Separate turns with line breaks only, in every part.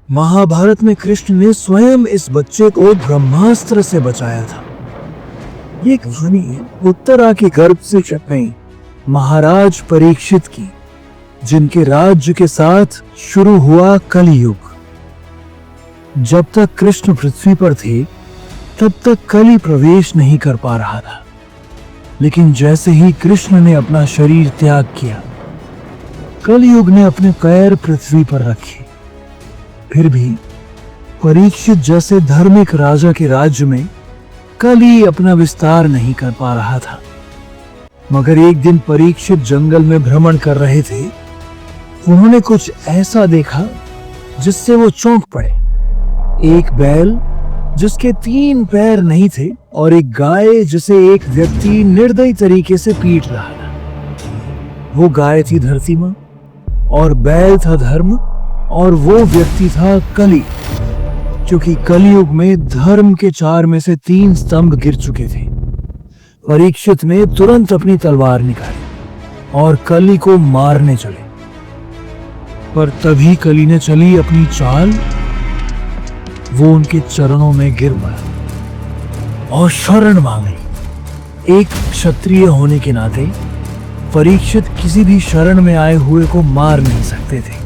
महाभारत में कृष्ण ने स्वयं इस बच्चे को ब्रह्मास्त्र से बचाया था। ये कहानी उत्तरा के गर्भ से जन्मे महाराज परीक्षित की, जिनके राज्य के साथ शुरू हुआ कलियुग। जब तक कृष्ण पृथ्वी पर थे तब तक कली प्रवेश नहीं कर पा रहा था, लेकिन जैसे ही कृष्ण ने अपना शरीर त्याग किया, कलियुग ने अपने पैर पृथ्वी पर रखे। फिर भी परीक्षित जैसे धार्मिक राजा के राज्य में कली अपना विस्तार नहीं कर पा रहा था। मगर एक दिन परीक्षित जंगल में भ्रमण कर रहे थे। उन्होंने कुछ ऐसा देखा जिससे वो चौंक पड़े। एक बैल जिसके 3 पैर नहीं थे और एक गाय जिसे एक व्यक्ति निर्दयी तरीके से पीट रहा था। वो गाय थी धरती मां और बैल था धर्म, और वो व्यक्ति था कली, क्योंकि कलियुग में धर्म के 4 में से 3 स्तंभ गिर चुके थे। परीक्षित ने तुरंत अपनी तलवार निकाली और कली को मारने चले। पर तभी कली ने चली अपनी चाल, वो उनके चरणों में गिर पड़ा और शरण मांग ली। एक क्षत्रिय होने के नाते परीक्षित किसी भी शरण में आए हुए को मार नहीं सकते थे।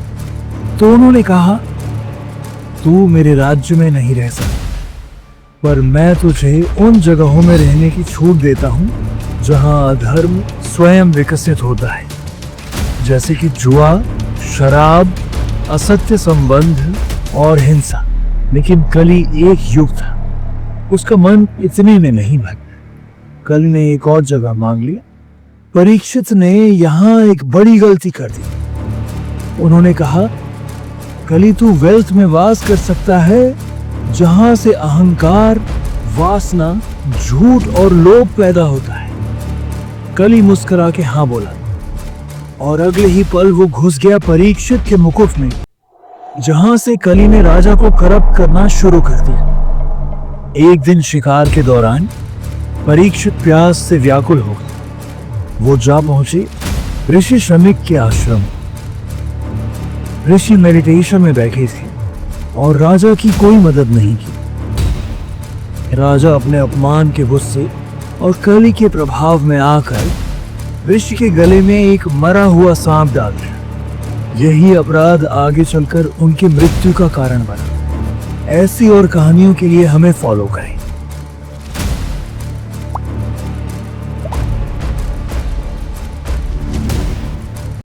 तो उन्होंने कहा, तू मेरे राज्य में नहीं रह सकता, पर मैं तुझे उन जगहों में रहने की छूट देता हूं जहां अधर्म स्वयं विकसित होता है, जैसे कि जुआ, शराब, असत्य संबंध और हिंसा। लेकिन कली एक युग था, उसका मन इतने में नहीं भगा। कली ने एक और जगह मांग लिया। परीक्षित ने यहां एक बड़ी गलती कर दी। उन्होंने कहा, कली तू वेल्थ में वास कर सकता है जहां से अहंकार, वासना, झूठ और लोभ पैदा होता है। कली मुस्कुरा के हाँ बोला और अगले ही पल वो घुस गया परीक्षित के मुकुट में, जहां से कली ने राजा को करप्ट करना शुरू कर दिया। एक दिन शिकार के दौरान परीक्षित प्यास से व्याकुल हो गए। वो जा पहुंचे ऋषि श्रमिक के आश्रम। ऋषि मेडिटेशन में बैठे थे और राजा की कोई मदद नहीं की। राजा अपने अपमान के गुस्से और कली के प्रभाव में आकर ऋषि के गले में एक मरा हुआ सांप डाल दिया। यही अपराध आगे चलकर उनकी मृत्यु का कारण बना। ऐसी और कहानियों के लिए हमें फॉलो करें।